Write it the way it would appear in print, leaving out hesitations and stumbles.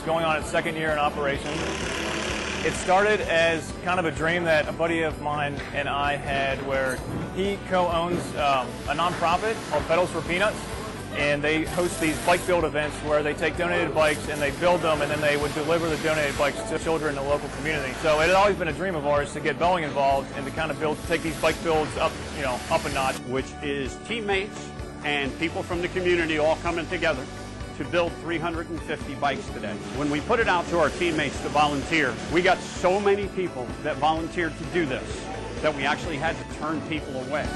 going on its second year in operation. It started as kind of a dream that a buddy of mine and I had, where he co-owns a nonprofit called Pedals4Peanuts, and they host these bike build events where they take donated bikes and they build them, and then they would deliver the donated bikes to children in the local community. So it had always been a dream of ours to get Boeing involved and to kind of take these bike builds up, up a notch. Which is teammates and people from the community all coming together to build 350 bikes today. When we put it out to our teammates to volunteer, we got so many people that volunteered to do this that we actually had to turn people away.